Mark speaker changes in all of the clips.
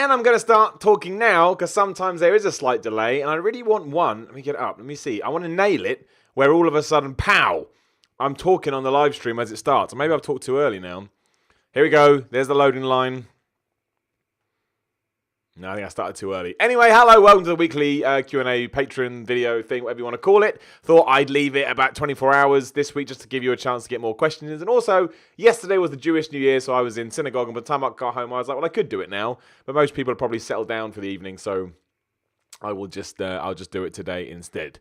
Speaker 1: And I'm going to start talking now because sometimes there is a slight delay and I really want one. Let me get it up. Let me see. I want to nail it where all of a sudden, pow, I'm talking on the live stream as it starts. Or maybe I've talked too early now. Here we go. There's the loading line. No, I think I started too early. Anyway, hello, welcome to the weekly Q&A Patreon video thing, whatever you want to call it. Thought I'd leave it about 24 hours this week just to give you a chance to get more questions. And also, yesterday was the Jewish New Year, so I was in synagogue, and by the time I got home, I was like, well, I could do it now. But most people have probably settled down for the evening, so I'll just do it today instead.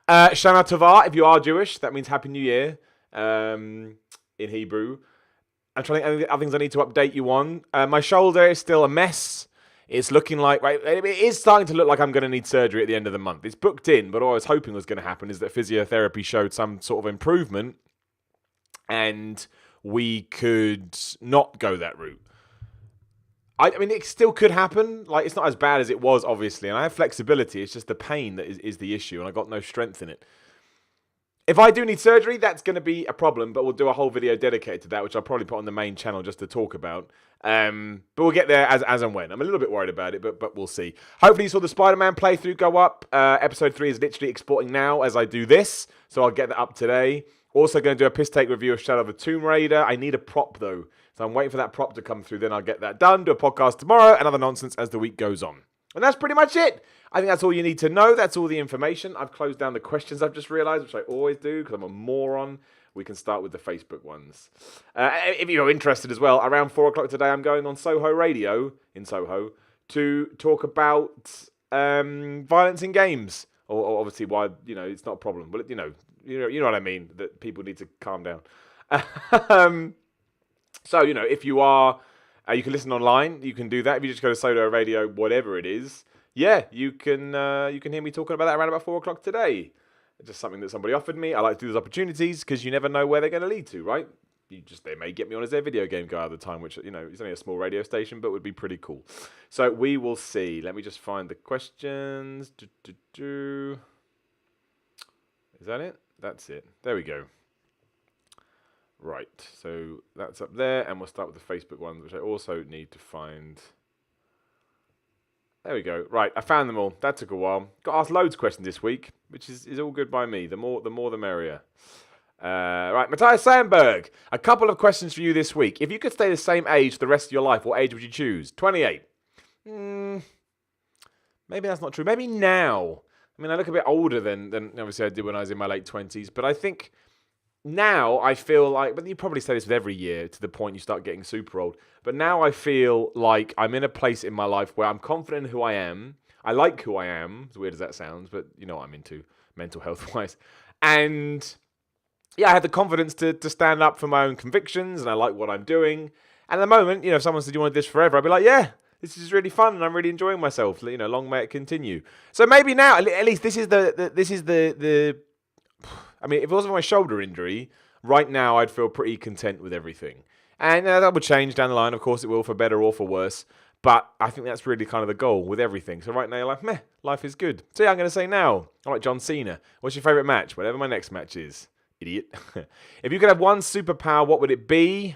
Speaker 1: Shana Tova, if you are Jewish, that means Happy New Year in Hebrew. I'm trying to think of other things I need to update you on. My shoulder is still a mess. It's looking like, right, it is starting to look like I'm going to need surgery at the end of the month. It's booked in, but what I was hoping was going to happen is that physiotherapy showed some sort of improvement and we could not go that route. I mean, it still could happen. Like, it's not as bad as it was, obviously, and I have flexibility. It's just the pain that is the issue, and I got no strength in it. If I do need surgery, that's going to be a problem, but we'll do a whole video dedicated to that, which I'll probably put on the main channel just to talk about. But we'll get there as and when. I'm a little bit worried about it, but we'll see. Hopefully you saw the Spider-Man playthrough go up. Episode 3 is literally exporting now as I do this, so I'll get that up today. Also going to do a piss take review of Shadow of the Tomb Raider. I need a prop, though, so I'm waiting for that prop to come through. Then I'll get that done, do a podcast tomorrow, and other nonsense as the week goes on. And that's pretty much it. I think that's all you need to know. That's all the information. I've closed down the questions I've just realised, which I always do because I'm a moron. We can start with the Facebook ones. If you're interested as well, around 4 o'clock today, I'm going on Soho Radio in Soho to talk about violence in games. Or obviously why, it's not a problem. But, you know what I mean, that people need to calm down. So, if you are... you can listen online. You can do that. If you just go to Soho Radio, whatever it is, yeah, you can hear me talking about that around about 4 o'clock today. It's just something that somebody offered me. I like to do those opportunities because you never know where they're going to lead to, right? They may get me on as their video game guy at the time, which, is only a small radio station, but would be pretty cool. So we will see. Let me just find the questions. Is that it? That's it. There we go. Right, so that's up there, and we'll start with the Facebook ones, which I also need to find. There we go. Right, I found them all. That took a while. Got asked loads of questions this week, which is all good by me. The more the merrier. Right, Matthias Sandberg. A couple of questions for you this week. If you could stay the same age for the rest of your life, what age would you choose? 28. Maybe that's not true. Maybe now. I mean, I look a bit older than obviously I did when I was in my late 20s, but I think... Now I feel like, but you probably say this with every year to the point you start getting super old. But now I feel like I'm in a place in my life where I'm confident in who I am. I like who I am, as weird as that sounds, but you know what I'm into mental health wise. And yeah, I have the confidence to stand up for my own convictions and I like what I'm doing. And at the moment, if someone said you want this forever, I'd be like, yeah, this is really fun and I'm really enjoying myself. Long may it continue. So maybe now, at least this is the I mean, if it wasn't for my shoulder injury, right now I'd feel pretty content with everything. And that would change down the line. Of course it will, for better or for worse. But I think that's really kind of the goal with everything. So right now you're like, meh, life is good. So yeah, I'm going to say now, I like John Cena. What's your favourite match? Whatever my next match is. Idiot. If you could have one superpower, what would it be?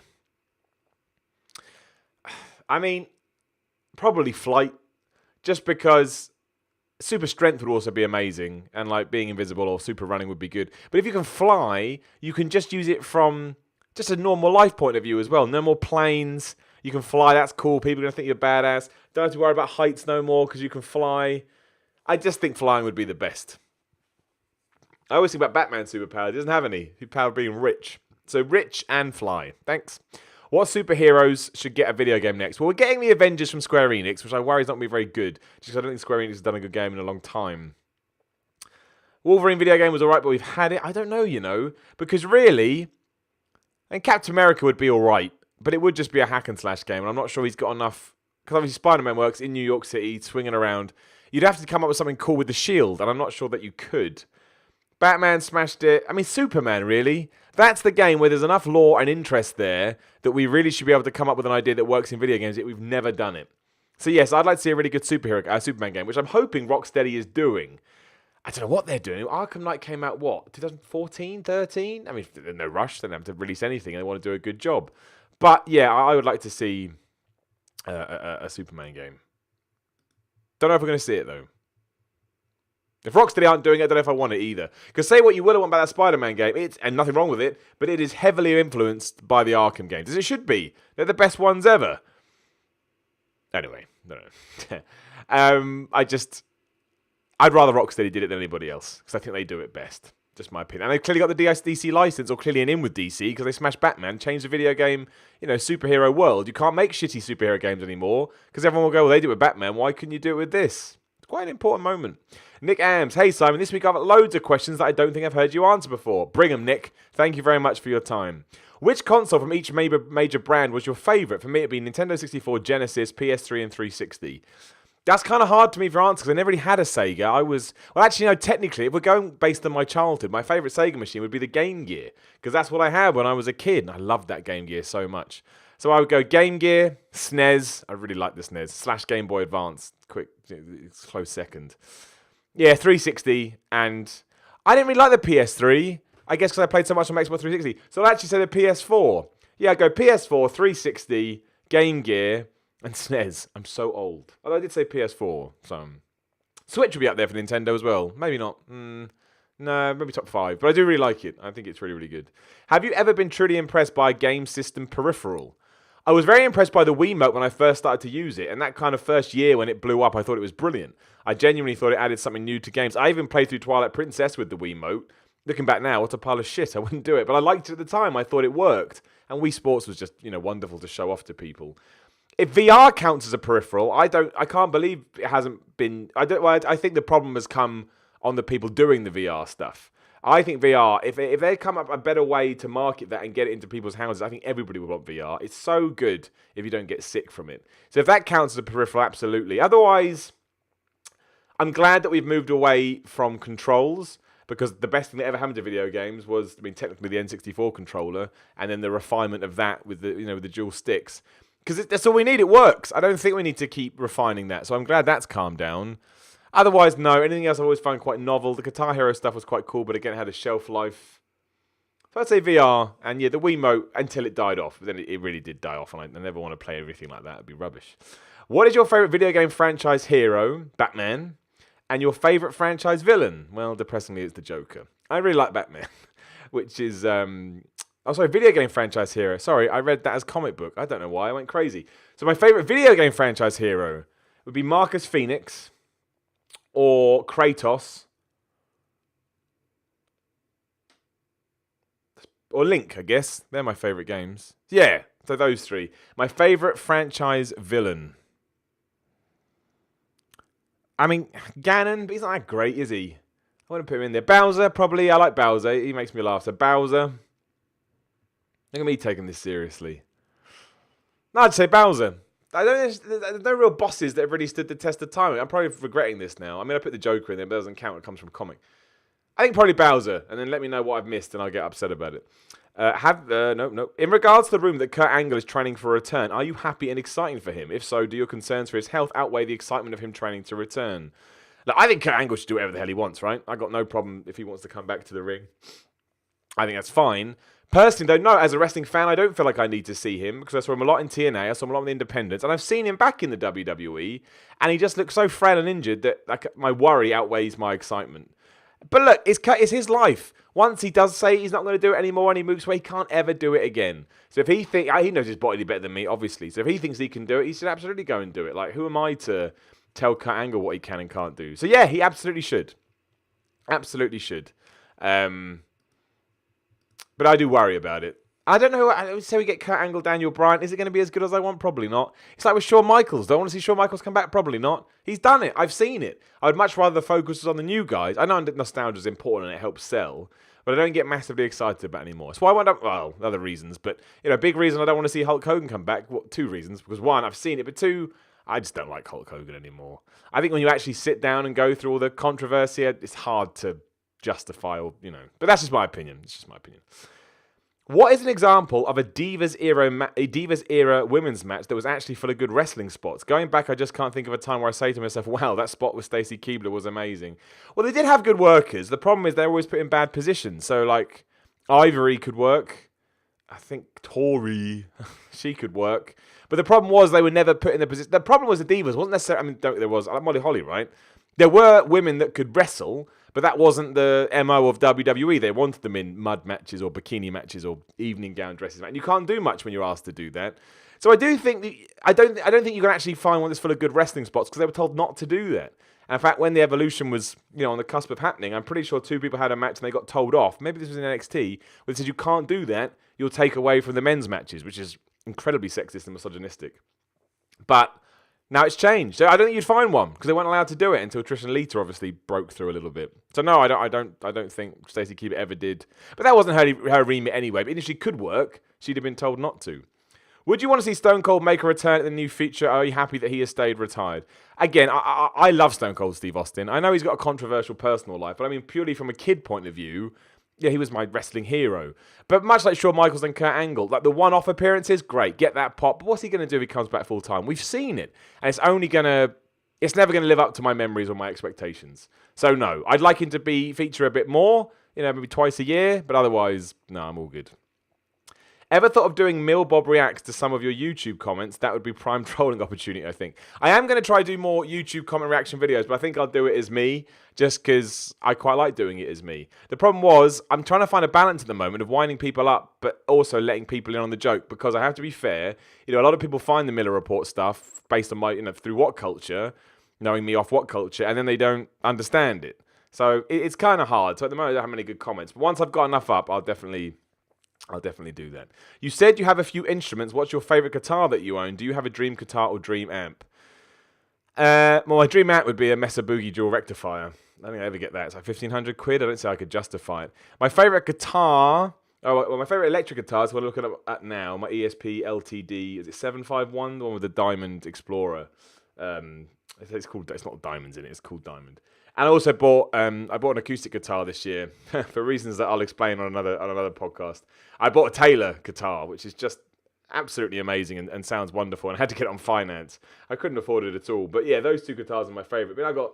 Speaker 1: I mean, probably flight. Just because... Super strength would also be amazing, and like being invisible or super running would be good. But if you can fly, you can just use it from just a normal life point of view as well. No more planes. You can fly. That's cool. People are going to think you're badass. Don't have to worry about heights no more because you can fly. I just think flying would be the best. I always think about Batman's superpower. He doesn't have any. His power being rich. So rich and fly. Thanks. What superheroes should get a video game next? Well, we're getting the Avengers from Square Enix, which I worry is not going to be very good, just because I don't think Square Enix has done a good game in a long time. Wolverine video game was alright, but we've had it. I don't know, because really, and Captain America would be alright, but it would just be a hack and slash game, and I'm not sure he's got enough, because obviously Spider-Man works in New York City, swinging around. You'd have to come up with something cool with the shield, and I'm not sure that you could. Batman smashed it. I mean, Superman, really. That's the game where there's enough lore and interest there that we really should be able to come up with an idea that works in video games, yet we've never done it. So yes, I'd like to see a really good Superman game, which I'm hoping Rocksteady is doing. I don't know what they're doing. Arkham Knight came out, 2014, 13? I mean, there's no rush. They don't have to release anything. They want to do a good job. But yeah, I would like to see a Superman game. Don't know if we're going to see it, though. If Rocksteady aren't doing it, I don't know if I want it either. Because say what you will want about that Spider-Man game, and nothing wrong with it, but it is heavily influenced by the Arkham games, as it should be. They're the best ones ever. Anyway, no. I'd rather Rocksteady did it than anybody else, because I think they do it best. Just my opinion. And they've clearly got the DC license, or clearly an in with DC, because they smashed Batman, changed the video game, superhero world. You can't make shitty superhero games anymore, because everyone will go, well, they do it with Batman, why couldn't you do it with this? It's quite an important moment. Nick Ams, hey Simon, this week I've got loads of questions that I don't think I've heard you answer before. Bring them, Nick. Thank you very much for your time. Which console from each major brand was your favourite? For me, it'd be Nintendo 64, Genesis, PS3, and 360. That's kind of hard to me for answer because I never really had a Sega. Technically, if we're going based on my childhood, my favourite Sega machine would be the Game Gear because that's what I had when I was a kid. And I loved that Game Gear so much. So I would go Game Gear, SNES. I really like the SNES. / Game Boy Advance. It's close second. Yeah, 360. And I didn't really like the PS3. I guess because I played so much on Xbox 360. So I'd actually say the PS4. Yeah, I'd go PS4, 360, Game Gear, and SNES. I'm so old. Although I did say PS4. So Switch would be up there for Nintendo as well. Maybe not. No, maybe top 5. But I do really like it. I think it's really, really good. Have you ever been truly impressed by a game system peripheral? I was very impressed by the Wiimote when I first started to use it. And that kind of first year when it blew up, I thought it was brilliant. I genuinely thought it added something new to games. I even played through Twilight Princess with the Wiimote. Looking back now, what a pile of shit. I wouldn't do it. But I liked it at the time. I thought it worked. And Wii Sports was just, wonderful to show off to people. If VR counts as a peripheral, I can't believe it hasn't been... I think the problem has come on the people doing the VR stuff. I think VR, if they come up a better way to market that and get it into people's houses, I think everybody would want VR. It's so good if you don't get sick from it. So if that counts as a peripheral, absolutely. Otherwise, I'm glad that we've moved away from controls because the best thing that ever happened to video games was, technically the N64 controller and then the refinement of that with the, with the dual sticks. Because that's all we need. It works. I don't think we need to keep refining that. So I'm glad that's calmed down. Otherwise, no. Anything else I've always found quite novel. The Guitar Hero stuff was quite cool, but again, it had a shelf life. So I'd say VR, and yeah, the Wiimote until it died off. But then it really did die off, and I never want to play everything like that. It'd be rubbish. What is your favourite video game franchise hero? Batman. And your favourite franchise villain? Well, depressingly, it's the Joker. I really like Batman, which is... video game franchise hero. Sorry, I read that as comic book. I don't know why. I went crazy. So my favourite video game franchise hero would be Marcus Phoenix or Kratos or Link, I guess. They're my favourite games. Yeah, so those three. My favourite franchise villain. Ganon, but he's not that great, is he? I want to put him in there. Bowser, probably. I like Bowser. He makes me laugh. So Bowser... Look at me taking this seriously. No, I'd say Bowser. There's no real bosses that have really stood the test of time. I'm probably regretting this now. I put the Joker in there, but it doesn't count. It comes from comic. I think probably Bowser, and then let me know what I've missed, and I'll get upset about it. No. In regards to the room that Kurt Angle is training for a return, are you happy and exciting for him? If so, do your concerns for his health outweigh the excitement of him training to return? Look, I think Kurt Angle should do whatever the hell he wants, right? I got no problem if he wants to come back to the ring. I think that's fine. Personally, though, no, as a wrestling fan, I don't feel like I need to see him because I saw him a lot in TNA, I saw him a lot in the Independents, and I've seen him back in the WWE, and he just looks so frail and injured that my worry outweighs my excitement. But look, it's his life. Once he does say he's not going to do it anymore and he moves away, he can't ever do it again. So if he he knows his body better than me, obviously. So if he thinks he can do it, he should absolutely go and do it. Like, who am I to tell Kurt Angle what he can and can't do? So yeah, he absolutely should. Absolutely should. But I do worry about it. I don't know. I would say we get Kurt Angle, Daniel Bryan. Is it going to be as good as I want? Probably not. It's like with Shawn Michaels. Do I want to see Shawn Michaels come back? Probably not. He's done it. I've seen it. I would much rather the focus was on the new guys. I know nostalgia is important and it helps sell, but I don't get massively excited about it anymore. That's why I went up. Well, other reasons, but big reason I don't want to see Hulk Hogan come back. Well, 2 reasons. Because 1, I've seen it, but 2, I just don't like Hulk Hogan anymore. I think when you actually sit down and go through all the controversy, it's hard to justify or But that's just my opinion. It's just my opinion. What is an example of a Divas era women's match that was actually full of good wrestling spots? Going back, I just can't think of a time where I say to myself, wow, that spot with Stacy Keibler was amazing. Well, they did have good workers. The problem is they're always put in bad positions. So, like, Ivory could work. I think Tori, she could work. But the problem was they were never put in the position. The problem was the divas wasn't necessarily. I mean, there was like Molly Holly, right? There were women that could wrestle, but that wasn't the MO of WWE. They wanted them in mud matches or bikini matches or evening gown dresses. And you can't do much when you're asked to do that. So I do think I don't think you can actually find one that's full of good wrestling spots because they were told not to do that. And in fact, when the Evolution was on the cusp of happening, I'm pretty sure 2 people had a match and they got told off. Maybe this was in NXT, where they said you can't do that. You'll take away from the men's matches, which is incredibly sexist and misogynistic. But now it's changed. So I don't think you'd find one because they weren't allowed to do it until Trish and Lita obviously broke through a little bit. So no, I don't think Stacey Keebler ever did. But that wasn't her remit anyway. But even if she could work, she'd have been told not to. Would you want to see Stone Cold make a return at the new feature? Are you happy that he has stayed retired? Again, I love Stone Cold Steve Austin. I know he's got a controversial personal life, but I mean, purely from a kid point of view, yeah, he was my wrestling hero. But much like Shawn Michaels and Kurt Angle, like the one-off appearances, great, get that pop. But what's he going to do if he comes back full time? We've seen it, and it's never going to live up to my memories or my expectations. So no, I'd like him to feature a bit more, maybe twice a year. But otherwise, no, I'm all good. Ever thought of doing Mill Bob reacts to some of your YouTube comments? That would be prime trolling opportunity, I think. I am going to try to do more YouTube comment reaction videos, but I think I'll do it as me, just because I quite like doing it as me. The problem was, I'm trying to find a balance at the moment of winding people up, but also letting people in on the joke, because I have to be fair, a lot of people find the Miller Report stuff based on my, through What Culture, knowing me off What Culture, and then they don't understand it. So it's kind of hard. So at the moment, I don't have many good comments. But once I've got enough up, I'll definitely do that. You said you have a few instruments. What's your favourite guitar that you own? Do you have a dream guitar or dream amp? Well, my dream amp would be a Mesa Boogie dual rectifier. I don't think I ever get that. It's like 1,500 quid. I don't say I could justify it. My favourite guitar... my favourite electric guitar is what I'm looking at now. My ESP LTD. Is it 751? The one with the Diamond Explorer. It's not diamonds in it. It's called Diamond. And I also bought an acoustic guitar this year for reasons that I'll explain on another podcast. I bought a Taylor guitar, which is just absolutely amazing and sounds wonderful. And I had to get it on finance. I couldn't afford it at all. But yeah, those 2 guitars are my favourite. But I've got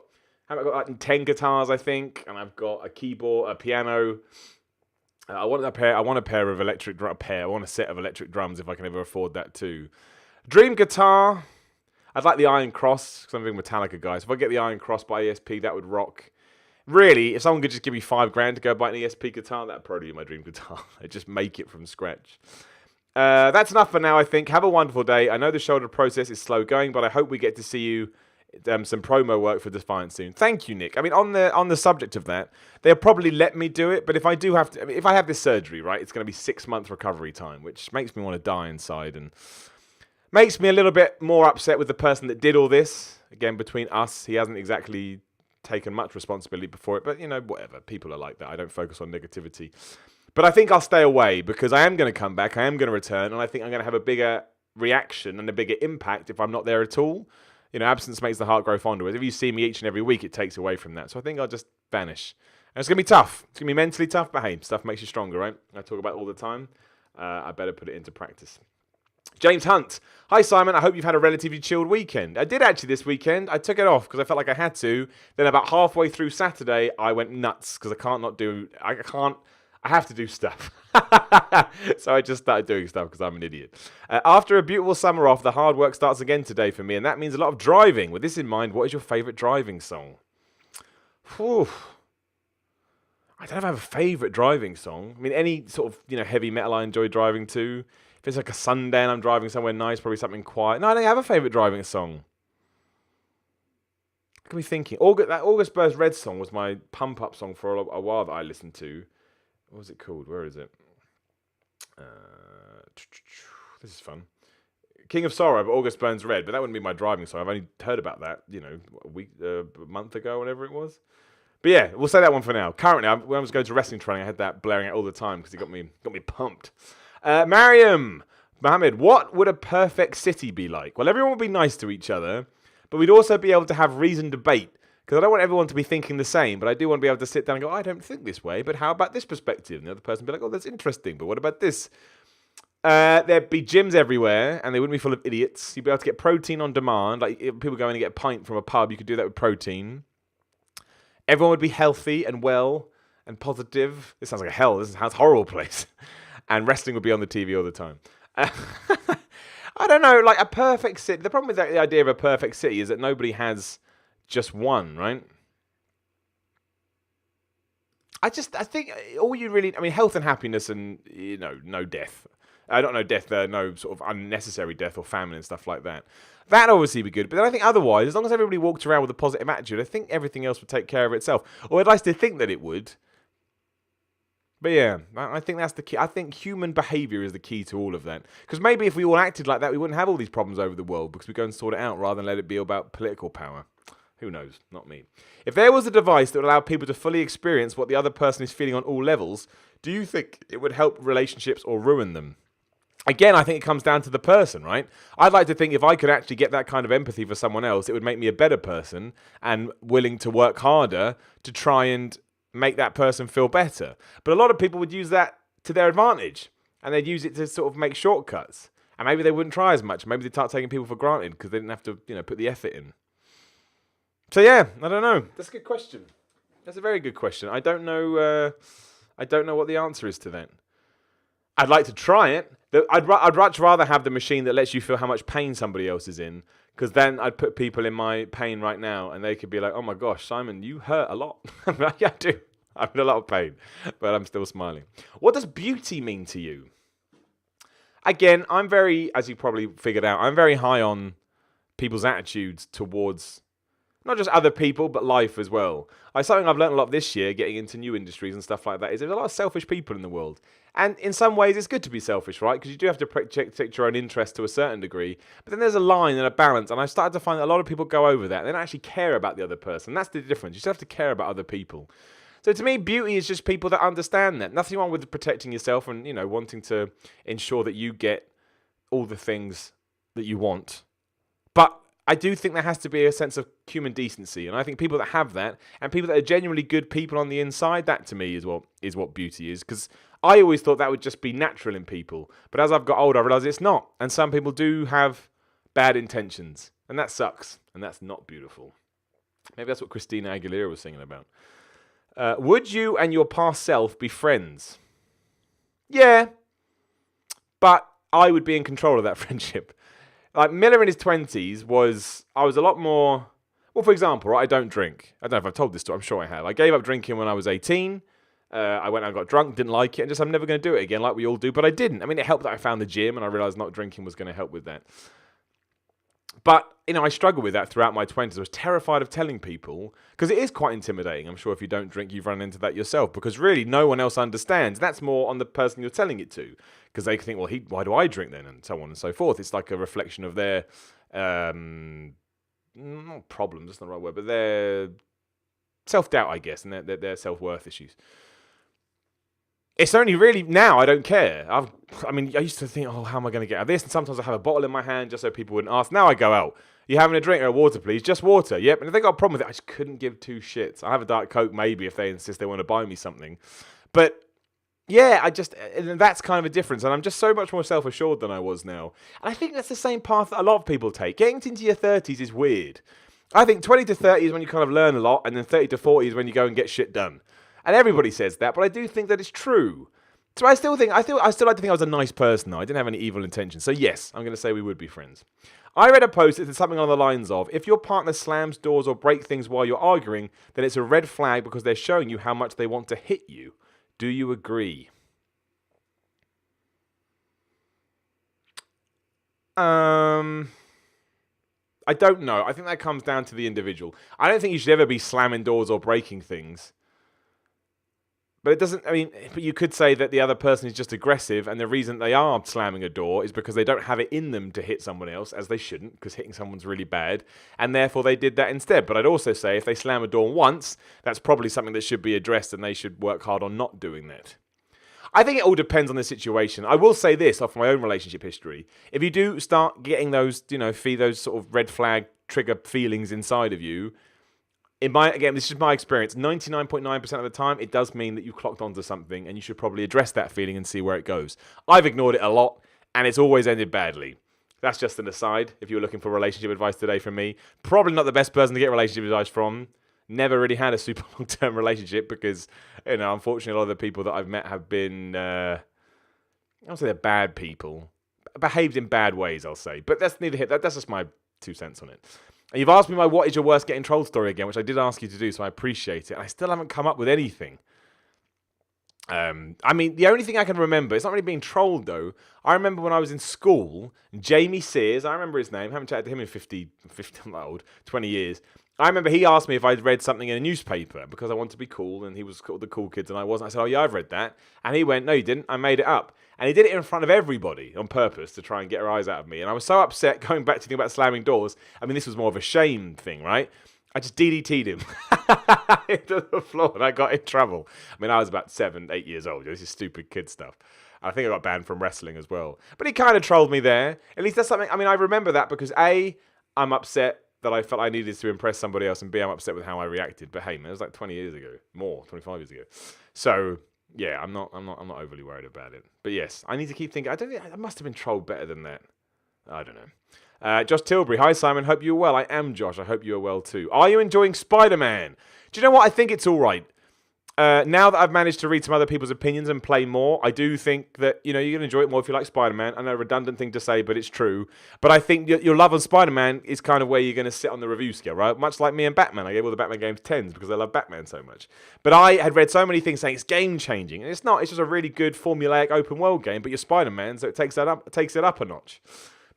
Speaker 1: like 10 guitars, I think, and I've got a keyboard, a piano. I want a pair of electric drum. I want a set of electric drums if I can ever afford that too. Dream guitar. I'd like the Iron Cross, because I'm a big Metallica guy. So if I get the Iron Cross by ESP, that would rock. Really, if someone could just give me $5,000 to go buy an ESP guitar, that'd probably be my dream guitar. I'd just make it from scratch. That's enough for now, I think. Have a wonderful day. I know the shoulder process is slow going, but I hope we get to see you some promo work for Defiant soon. Thank you, Nick. I mean, on the subject of that, they'll probably let me do it, but if I do have to, if I have this surgery, right, it's going to be 6 months recovery time, which makes me want to die inside and makes me a little bit more upset with the person that did all this. Again, between us, he hasn't exactly taken much responsibility before it, but whatever. People are like that. I don't focus on negativity. But I think I'll stay away because I am going to come back. I am going to return, and I think I'm going to have a bigger reaction and a bigger impact if I'm not there at all. Absence makes the heart grow fonder. If you see me each and every week, it takes away from that. So I think I'll just vanish. And it's going to be tough. It's going to be mentally tough, but hey, stuff makes you stronger, right? I talk about it all the time. I better put it into practice. James Hunt. Hi, Simon. I hope you've had a relatively chilled weekend. I did actually this weekend. I took it off because I felt like I had to. Then about halfway through Saturday, I went nuts because I have to do stuff. So I just started doing stuff because I'm an idiot. After a beautiful summer off, the hard work starts again today for me, and that means a lot of driving. With this in mind, what is your favourite driving song? Whew. I don't know if I have a favourite driving song. I mean, any sort of heavy metal I enjoy driving to. If it's like a Sunday and I'm driving somewhere nice, probably something quiet. No, I don't have a favourite driving song. What can we thinking? That August Burst Red song was my pump-up song for a while that I listened to. What was it called? Where is it? This is fun. King of Sorrow, but August Burns Red. But that wouldn't be my driving song. I've only heard about that, a month ago, whatever it was. But yeah, we'll say that one for now. Currently, when I was going to wrestling training, I had that blaring out all the time because it got me pumped. Mariam Mohammed, what would a perfect city be like? Well, everyone would be nice to each other, but we'd also be able to have reasoned debate. Because I don't want everyone to be thinking the same, but I do want to be able to sit down and go, I don't think this way, but how about this perspective? And the other person would be like, oh, that's interesting, but what about this? There'd be gyms everywhere, and they wouldn't be full of idiots. You'd be able to get protein on demand. Like, if people go in and get a pint from a pub, you could do that with protein. Everyone would be healthy and well and positive. This sounds like a hell. This sounds a horrible place. and wrestling would be on the TV all the time. I don't know, like a perfect city. The problem with the idea of a perfect city is that nobody has just one, right? I think all you really, I mean, health and happiness and, no death. I don't know death, no sort of unnecessary death or famine and stuff like that. That'd obviously be good. But then I think otherwise, as long as everybody walked around with a positive attitude, I think everything else would take care of itself. Or I'd like to think that it would. But yeah, I think that's the key. I think human behaviour is the key to all of that. Because maybe if we all acted like that, we wouldn't have all these problems over the world because we go and sort it out rather than let it be about political power. Who knows? Not me. If there was a device that would allow people to fully experience what the other person is feeling on all levels, do you think it would help relationships or ruin them? Again, I think it comes down to the person, right? I'd like to think if I could actually get that kind of empathy for someone else, it would make me a better person and willing to work harder to try and make that person feel better. But a lot of people would use that to their advantage, and they'd use it to sort of make shortcuts. And maybe they wouldn't try as much. Maybe they'd start taking people for granted because they didn't have to, put the effort in. So yeah, I don't know. That's a good question. That's a very good question. I don't know. I don't know what the answer is to that. I'd like to try it. I'd much rather have the machine that lets you feel how much pain somebody else is in, because then I'd put people in my pain right now, and they could be like, "Oh my gosh, Simon, you hurt a lot." I'm like, yeah, I do. I'm in a lot of pain, but I'm still smiling. What does beauty mean to you? Again, I'm very, as you probably figured out, I'm very high on people's attitudes towards not just other people, but life as well. Something I've learned a lot this year, getting into new industries and stuff like that, is there's a lot of selfish people in the world. And in some ways, it's good to be selfish, right? Because you do have to protect your own interest to a certain degree. But then there's a line and a balance. And I've started to find that a lot of people go over that. They don't actually care about the other person. That's the difference. You still have to care about other people. So to me, beauty is just people that understand that. Nothing wrong with protecting yourself and, wanting to ensure that you get all the things that you want. But I do think there has to be a sense of human decency, and I think people that have that, and people that are genuinely good people on the inside, that to me is what beauty is. Because I always thought that would just be natural in people, but as I've got older, I realise it's not. And some people do have bad intentions, and that sucks, and that's not beautiful. Maybe that's what Christina Aguilera was singing about. Would you and your past self be friends? Yeah, but I would be in control of that friendship. Like Miller in his 20s I was a lot more, well, for example, right, I don't drink. I don't know if I've told this story, I'm sure I have. I gave up drinking when I was 18. I went and got drunk, didn't like it, and just I'm never going to do it again like we all do, but I didn't. I mean, it helped that I found the gym and I realised not drinking was going to help with that. But, I struggled with that throughout my 20s. I was terrified of telling people, because it is quite intimidating. I'm sure if you don't drink, you've run into that yourself, because really no one else understands. That's more on the person you're telling it to, because they think, well, why do I drink then, and so on and so forth. It's like a reflection of their, not problems, that's not the right word, but their self-doubt, I guess, and their self-worth issues. It's only really now I don't care. I used to think, oh, how am I going to get out of this? And sometimes I have a bottle in my hand just so people wouldn't ask. Now I go out. You having a drink or water, please? Just water. Yep. And if they got a problem with it, I just couldn't give two shits. I have a Diet Coke maybe if they insist they want to buy me something. But yeah, and that's kind of a difference. And I'm just so much more self-assured than I was now. And I think that's the same path that a lot of people take. Getting into your 30s is weird. I think 20 to 30 is when you kind of learn a lot, and then 30 to 40 is when you go and get shit done. And everybody says that, but I do think that it's true. So I still like to think I was a nice person, though. I didn't have any evil intentions. So yes, I'm going to say we would be friends. I read a post that said something along the lines of, if your partner slams doors or break things while you're arguing, then it's a red flag because they're showing you how much they want to hit you. Do you agree? I don't know. I think that comes down to the individual. I don't think you should ever be slamming doors or breaking things. But it doesn't, but you could say that the other person is just aggressive, and the reason they are slamming a door is because they don't have it in them to hit someone else, as they shouldn't, because hitting someone's really bad, and therefore they did that instead. But I'd also say if they slam a door once, that's probably something that should be addressed, and they should work hard on not doing that. I think it all depends on the situation. I will say this off my own relationship history. If you do start getting those, those sort of red flag trigger feelings inside of you, this is my experience, 99.9% of the time, it does mean that you clocked onto something and you should probably address that feeling and see where it goes. I've ignored it a lot, and it's always ended badly. That's just an aside. If you're looking for relationship advice today from me, probably not the best person to get relationship advice from. Never really had a super long-term relationship because, unfortunately, a lot of the people that I've met have been I don't say they're bad people. Behaved in bad ways, I'll say. But that's neither here. That's just my 2 cents on it. And you've asked me what is your worst getting trolled story again, which I did ask you to do, so I appreciate it. I still haven't come up with anything. I mean, the only thing I can remember, it's not really being trolled though. I remember when I was in school, Jamie Sears, I remember his name, haven't chatted to him in 20 years. I remember he asked me if I'd read something in a newspaper because I wanted to be cool and he was the cool kids and I wasn't. I said, oh yeah, I've read that. And he went, no, you didn't. I made it up. And he did it in front of everybody on purpose to try and get her eyes out of me. And I was so upset going back to the thing about slamming doors. I mean, this was more of a shame thing, right? I just DDT'd him into the floor and I got in trouble. I mean, I was about 7, 8 years old. This is stupid kid stuff. I think I got banned from wrestling as well. But he kind of trolled me there. At least that's something, I mean, I remember that because A, I'm upset that I felt I needed to impress somebody else, and B, I'm upset with how I reacted. But hey, man, it was like 20 years ago. More, 25 years ago. So, yeah, I'm not overly worried about it. But yes, I need to keep thinking. I must have been trolled better than that. I don't know. Josh Tilbury. Hi, Simon. Hope you're well. I am Josh. I hope you are well too. Are you enjoying Spider-Man? Do you know what? I think it's all right. Now that I've managed to read some other people's opinions and play more, I do think that, you're going to enjoy it more if you like Spider-Man. I know a redundant thing to say, but it's true. But I think your love of Spider-Man is kind of where you're going to sit on the review scale, right? Much like me and Batman. I gave all the Batman games 10s because I love Batman so much. But I had read so many things saying it's game-changing. And it's not. It's just a really good formulaic open-world game. But you're Spider-Man, so it takes it up a notch.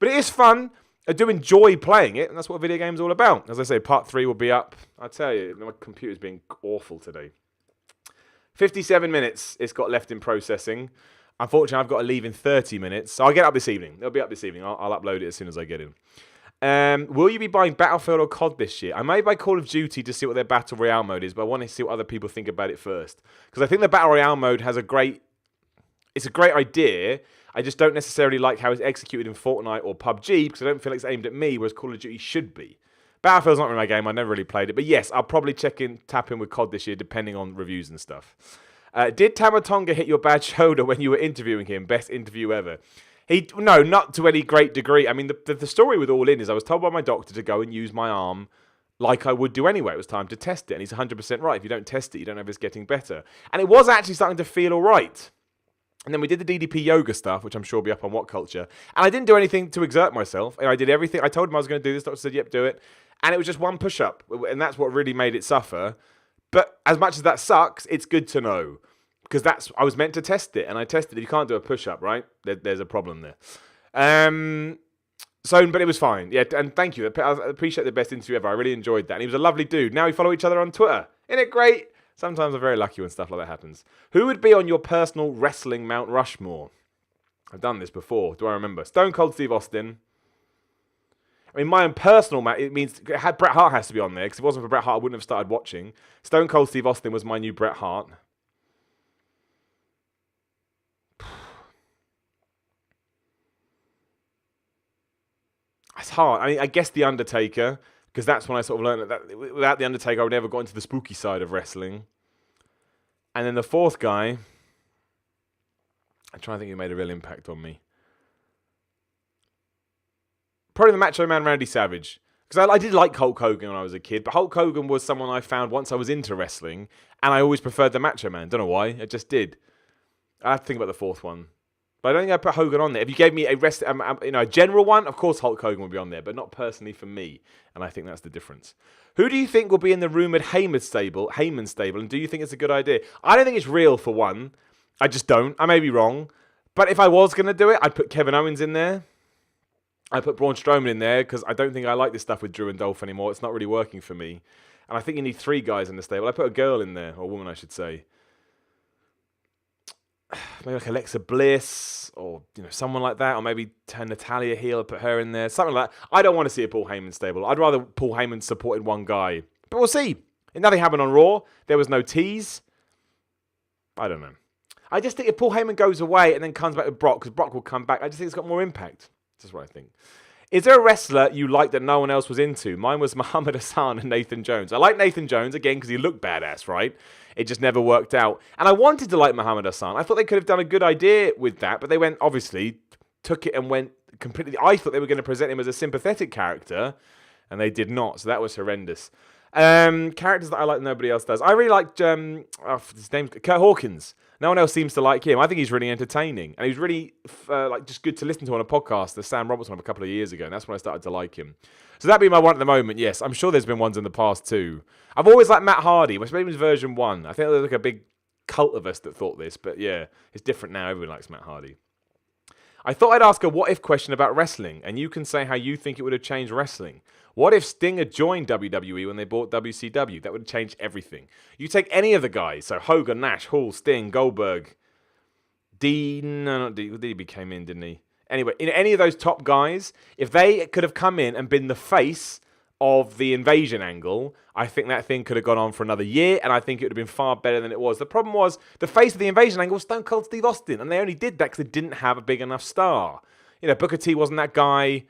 Speaker 1: But it is fun. I do enjoy playing it, and that's what a video game's all about. As I say, part 3 will be up. I tell you, my computer's being awful today. 57 minutes it's got left in processing. Unfortunately, I've got to leave in 30 minutes. So I'll get up this evening. It'll be up this evening. I'll upload it as soon as I get in. Will you be buying Battlefield or COD this year? I may buy Call of Duty to see what their Battle Royale mode is, but I want to see what other people think about it first. Because I think the Battle Royale mode has it's a great idea. I just don't necessarily like how it's executed in Fortnite or PUBG because I don't feel like it's aimed at me, whereas Call of Duty should be. Battlefield's not really my game. I never really played it. But yes, I'll probably tap in with COD this year, depending on reviews and stuff. Did Tama Tonga hit your bad shoulder when you were interviewing him? Best interview ever. No, not to any great degree. I mean, the story with All In is I was told by my doctor to go and use my arm like I would do anyway. It was time to test it. And he's 100% right. If you don't test it, you don't know if it's getting better. And it was actually starting to feel all right. And then we did the DDP yoga stuff, which I'm sure will be up on What Culture. And I didn't do anything to exert myself. And I did everything. I told him I was going to do this. The doctor said, yep, do it. And it was just one push-up. And that's what really made it suffer. But as much as that sucks, it's good to know. Because I was meant to test it. And I tested it. You can't do a push-up, right? There's a problem there. But it was fine. Yeah, and thank you. I appreciate the best interview ever. I really enjoyed that. And he was a lovely dude. Now we follow each other on Twitter. Isn't it great? Sometimes I'm very lucky when stuff like that happens. Who would be on your personal wrestling Mount Rushmore? I've done this before. Do I remember? Stone Cold Steve Austin. I mean, my own personal it means Bret Hart has to be on there because if it wasn't for Bret Hart, I wouldn't have started watching. Stone Cold Steve Austin was my new Bret Hart. It's hard. I mean, I guess The Undertaker, because that's when I sort of learned that without The Undertaker, I would never got into the spooky side of wrestling. And then the fourth guy, I'm trying to think who made a real impact on me. Probably the Macho Man Randy Savage. Because I did like Hulk Hogan when I was a kid, but Hulk Hogan was someone I found once I was into wrestling, and I always preferred the Macho Man. Don't know why. I just did. I have to think about the fourth one. But I don't think I put Hogan on there. If you gave me a general one, of course Hulk Hogan would be on there, but not personally for me. And I think that's the difference. Who do you think will be in the rumoured Heyman stable, and do you think it's a good idea? I don't think it's real, for one. I just don't. I may be wrong. But if I was going to do it, I'd put Kevin Owens in there. I'd put Braun Strowman in there, because I don't think I like this stuff with Drew and Dolph anymore. It's not really working for me. And I think you need 3 guys in the stable. I put a girl in there, or a woman, I should say. Maybe like Alexa Bliss or someone like that, or maybe turn Natalia heel, put her in there, something like that. I don't want to see a Paul Heyman stable. I'd rather Paul Heyman supported one guy. But we'll see. Nothing happened on Raw. There was no tease. I don't know. I just think if Paul Heyman goes away and then comes back with Brock, because Brock will come back, I just think it's got more impact. That's what I think. Is there a wrestler you like that no one else was into? Mine was Muhammad Hassan and Nathan Jones. I like Nathan Jones, again, because he looked badass, right? It just never worked out. And I wanted to like Muhammad Hassan. I thought they could have done a good idea with that, but they took it and went completely. I thought they were going to present him as a sympathetic character, and they did not. So that was horrendous. Characters that I like that nobody else does. I really liked his name's Kurt Hawkins. No one else seems to like him. I think he's really entertaining, and he's really just good to listen to on a podcast. The Sam Robertson one a couple of years ago, and that's when I started to like him. So that'd be my one at the moment. Yes, I'm sure there's been ones in the past too. I've always liked Matt Hardy, which maybe was version 1. I think there's like a big cult of us that thought this, but yeah, it's different now. Everyone likes Matt Hardy. I thought I'd ask a what-if question about wrestling, and you can say how you think it would have changed wrestling. What if Sting had joined WWE when they bought WCW? That would have changed everything. You take any of the guys, so Hogan, Nash, Hall, Sting, Goldberg, DB came in, didn't he? Anyway, in any of those top guys, if they could have come in and been the face of the invasion angle, I think that thing could have gone on for another year, and I think it would have been far better than it was. The problem was, the face of the invasion angle was Stone Cold Steve Austin, and they only did that because they didn't have a big enough star. You know, Booker T wasn't that guy.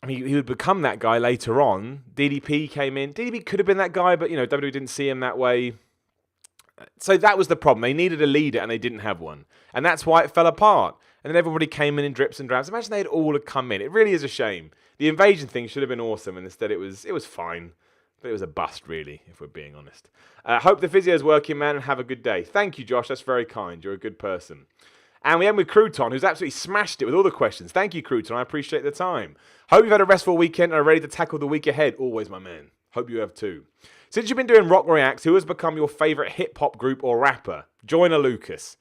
Speaker 1: I mean, he would become that guy later on. DDP came in. DDP could have been that guy, but, you know, WWE didn't see him that way. So that was the problem. They needed a leader, and they didn't have one. And that's why it fell apart. And then everybody came in drips and drabs. Imagine they'd all have come in. It really is a shame. The invasion thing should have been awesome, and instead it was fine. But it was a bust, really, if we're being honest. Hope the physio's working, man, and have a good day. Thank you, Josh. That's very kind. You're a good person. And we end with Crouton, who's absolutely smashed it with all the questions. Thank you, Crouton. I appreciate the time. Hope you've had a restful weekend and are ready to tackle the week ahead. Always, my man. Hope you have too. Since you've been doing Rock Reacts, who has become your favourite hip-hop group or rapper? Joyner Lucas.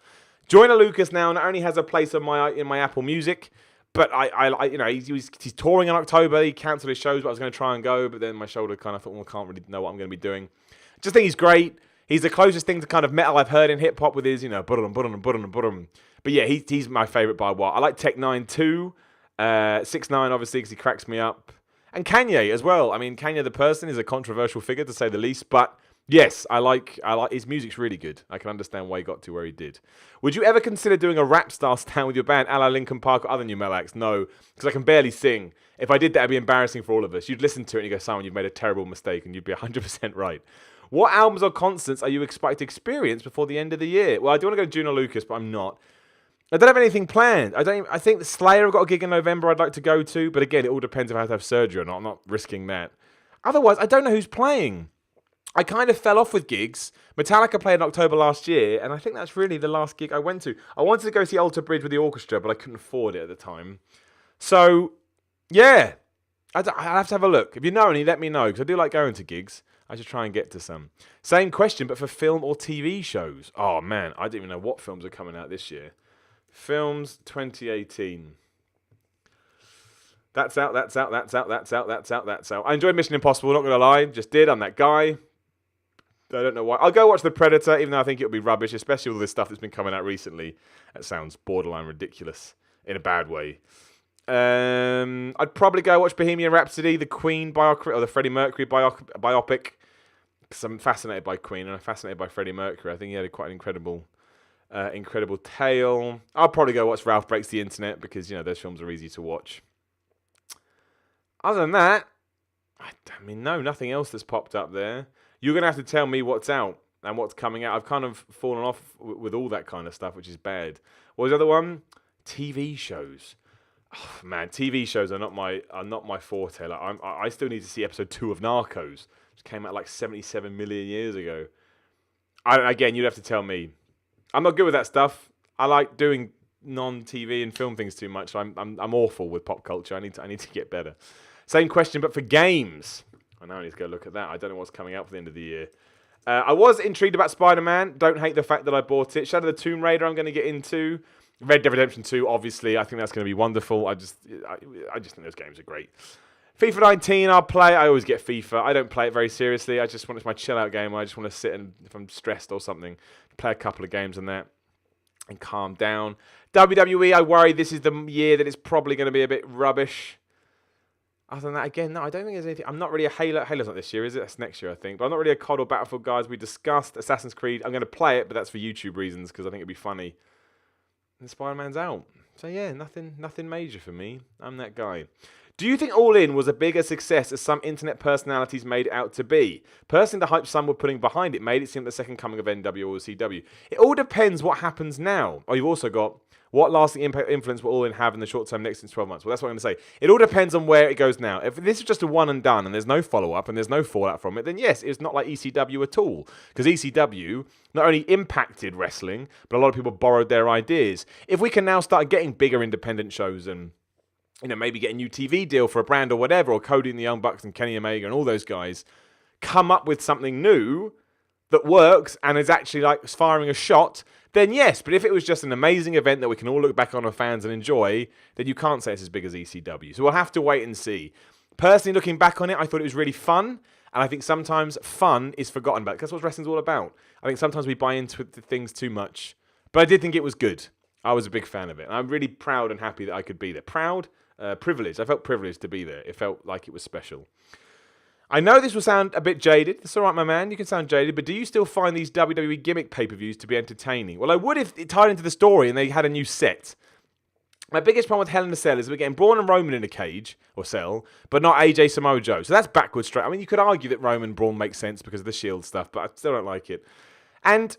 Speaker 1: Joyner Lucas now not only has a place in my Apple Music, but I you know, he's touring in October. He cancelled his shows, but I was going to try and go, but then my shoulder kind of thought, well, I can't really know what I'm going to be doing. Just think he's great. He's the closest thing to kind of metal I've heard in hip-hop with his, you know, but yeah, he's my favourite by a while. I like Tech 9 too. 6ix9ine, obviously, because he cracks me up. And Kanye as well. I mean, Kanye the person is a controversial figure, to say the least, but yes, I like his music's really good. I can understand why he got to where he did. Would you ever consider doing a rap style stand with your band, a la Linkin Park or other new metal acts? No, because I can barely sing. If I did that, it'd be embarrassing for all of us. You'd listen to it and you go, Simon, you've made a terrible mistake, and you'd be 100% right. What albums or concerts are you expected to experience before the end of the year? Well, I do want to go to Joyner Lucas, but I'm not. I don't have anything planned. I think the Slayer have got a gig in November I'd like to go to, but again, it all depends if I have to have surgery or not. I'm not risking that. Otherwise, I don't know who's playing. I kind of fell off with gigs. Metallica played in October last year, and I think that's really the last gig I went to. I wanted to go see Alter Bridge with the orchestra, but I couldn't afford it at the time. So, yeah, I have to have a look. If you know any, let me know, because I do like going to gigs. I should try and get to some. Same question, but for film or TV shows. Oh, man, I don't even know what films are coming out this year. Films 2018. That's out. I enjoyed Mission Impossible, not going to lie. Just did. I'm that guy. I don't know why. I'll go watch The Predator, even though I think it'll be rubbish, especially with all this stuff that's been coming out recently. That sounds borderline ridiculous in a bad way. I'd probably go watch Bohemian Rhapsody, the Queen biopic, or the Freddie Mercury biopic. Because I'm fascinated by Queen and I'm fascinated by Freddie Mercury. I think he had quite an incredible tale. I'll probably go watch Ralph Breaks the Internet because, you know, those films are easy to watch. Other than that, I mean, no, nothing else that's popped up there. You're going to have to tell me what's out and what's coming out. I've kind of fallen off with all that kind of stuff, which is bad. What was the other one? TV shows. Oh, man, TV shows are not my forte. Like, I still need to see episode 2 of Narcos, which came out like 77 million years ago. Again, you'd have to tell me. I'm not good with that stuff. I like doing non-TV and film things too much. So I'm awful with pop culture. I need to get better. Same question, but for games. I know I need to go look at that. I don't know what's coming out for the end of the year. I was intrigued about Spider-Man. Don't hate the fact that I bought it. Shadow of the Tomb Raider I'm going to get into. Red Dead Redemption 2, obviously. I think that's going to be wonderful. I just think those games are great. FIFA 19 I'll play. I always get FIFA. I don't play it very seriously. I just want it's my chill-out game. I just want to sit and, if I'm stressed or something, play a couple of games on that and calm down. WWE, I worry this is the year that it's probably going to be a bit rubbish. Other than that, again, no, I don't think there's anything. I'm not really a Halo. Halo's not this year, is it? That's next year, I think. But I'm not really a COD or Battlefield guy, as we discussed. Assassin's Creed, I'm going to play it, but that's for YouTube reasons, because I think it'd be funny. And Spider-Man's out. So yeah, nothing major for me. I'm that guy. Do you think All In was a bigger success as some internet personalities made it out to be? Personally, the hype some were putting behind it made it seem the second coming of NW or CW. It all depends what happens now. Oh, you've also got, What lasting impact influence will All In have in the short term next 12 months? Well, that's what I'm going to say. It all depends on where it goes now. If this is just a one and done and there's no follow-up and there's no fallout from it, then yes, it's not like ECW at all. Because ECW not only impacted wrestling, but a lot of people borrowed their ideas. If we can now start getting bigger independent shows and maybe get a new TV deal for a brand or whatever, or Cody and the Young Bucks and Kenny Omega and all those guys come up with something new that works and is actually like firing a shot, then yes. But if it was just an amazing event that we can all look back on as fans and enjoy, then you can't say it's as big as ECW. So we'll have to wait and see. Personally, looking back on it, I thought it was really fun. And I think sometimes fun is forgotten about. That's what wrestling's all about. I think sometimes we buy into things too much. But I did think it was good. I was a big fan of it. And I'm really proud and happy that I could be there. Proud, privileged. I felt privileged to be there. It felt like it was special. I know this will sound a bit jaded. It's all right, my man. You can sound jaded. But do you still find these WWE gimmick pay-per-views to be entertaining? Well, I would if it tied into the story and they had a new set. My biggest problem with Hell in a Cell is we're getting Braun and Roman in a cage, or cell, but not AJ Samoa Joe. So that's backwards straight. I mean, you could argue that Roman and Braun make sense because of the Shield stuff, but I still don't like it. And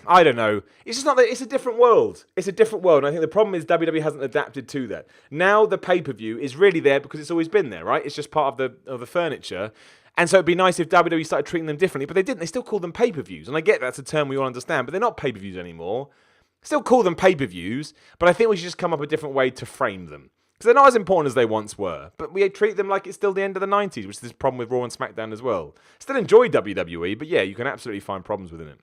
Speaker 1: I don't know. It's just not that. It's a different world. It's a different world. And I think the problem is WWE hasn't adapted to that. Now the pay-per-view is really there because it's always been there, right? It's just part of the furniture. And so it'd be nice if WWE started treating them differently, but they didn't. They still call them pay-per-views. And I get that's a term we all understand, but they're not pay-per-views anymore. Still call them pay-per-views, but I think we should just come up with a different way to frame them. Because they're not as important as they once were. But we treat them like it's still the end of the 90s, which is this problem with Raw and SmackDown as well. Still enjoy WWE, but yeah, you can absolutely find problems within it.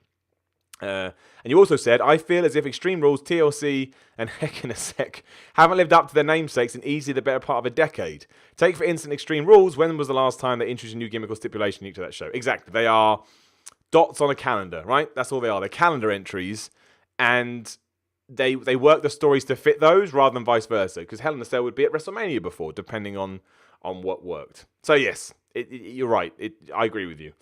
Speaker 1: And you also said, I feel as if Extreme Rules, TLC, and Heck in a Sec haven't lived up to their namesakes in easily the better part of a decade. Take, for instance, Extreme Rules. When was the last time they introduced a new gimmick or stipulation into that show? Exactly. They are dots on a calendar, right? That's all they are. They're calendar entries. And they work the stories to fit those rather than vice versa. Because Hell in a Cell would be at WrestleMania before, depending on what worked. So yes, you're right. I agree with you.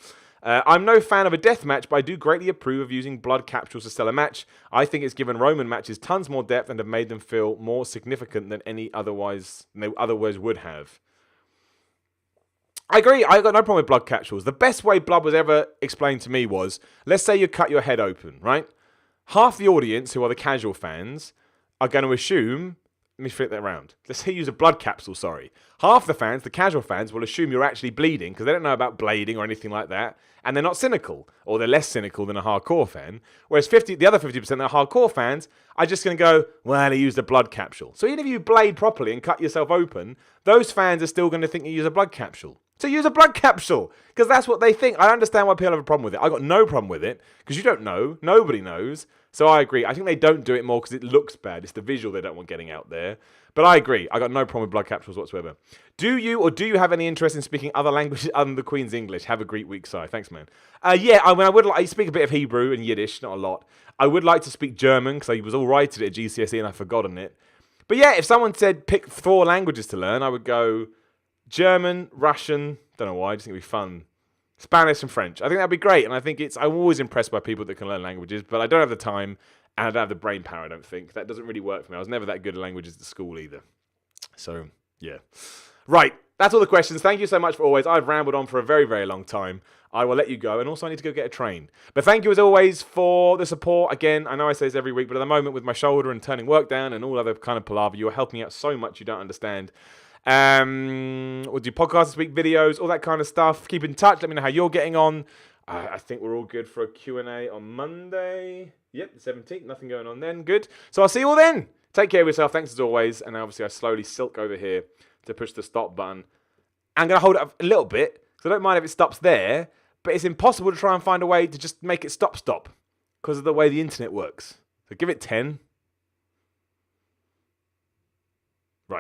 Speaker 1: I'm no fan of a death match, but I do greatly approve of using blood capsules to sell a match. I think it's given Roman matches tons more depth and have made them feel more significant than they otherwise would have. I agree. I got no problem with blood capsules. The best way blood was ever explained to me was, let's say you cut your head open, right? Half the audience, who are the casual fans, are going to assume... Let me flip that around. Let's say you use a blood capsule, sorry. Half the fans, the casual fans, will assume you're actually bleeding because they don't know about blading or anything like that. And they're not cynical, or they're less cynical than a hardcore fan. Whereas the other 50% that are hardcore fans are just going to go, well, he used a blood capsule. So even if you blade properly and cut yourself open, those fans are still going to think you use a blood capsule. So use a blood capsule, because that's what they think. I understand why people have a problem with it. I got no problem with it, because you don't know. Nobody knows. So I agree. I think they don't do it more because it looks bad. It's the visual they don't want getting out there. But I agree. I got no problem with blood capsules whatsoever. Do you have any interest in speaking other languages other than the Queen's English? Have a great week, Si. Thanks, man. Yeah, I speak a bit of Hebrew and Yiddish, not a lot. I would like to speak German, because I was all right at it at GCSE and I've forgotten it. But yeah, if someone said pick 4 languages to learn, I would go German, Russian, don't know why, I just think it'd be fun. Spanish and French. I think that'd be great. And I think I'm always impressed by people that can learn languages, but I don't have the time and I don't have the brain power, I don't think. That doesn't really work for me. I was never that good at languages at school either. So, yeah. Right. That's all the questions. Thank you so much for always. I've rambled on for a very, very long time. I will let you go. And also I need to go get a train. But thank you as always for the support. Again, I know I say this every week, but at the moment with my shoulder and turning work down and all other kind of palaver, you are helping out so much you don't understand. We'll do podcasts this week, videos, all that kind of stuff. Keep in touch. Let me know how you're getting on. I think we're all good for a Q&A on Monday. Yep, the 17th. Nothing going on then. Good. So I'll see you all then. Take care of yourself. Thanks as always. And obviously I slowly silk over here to push the stop button. I'm going to hold it up a little bit, because I don't mind if it stops there, but it's impossible to try and find a way to just make it stop because of the way the internet works. So give it 10.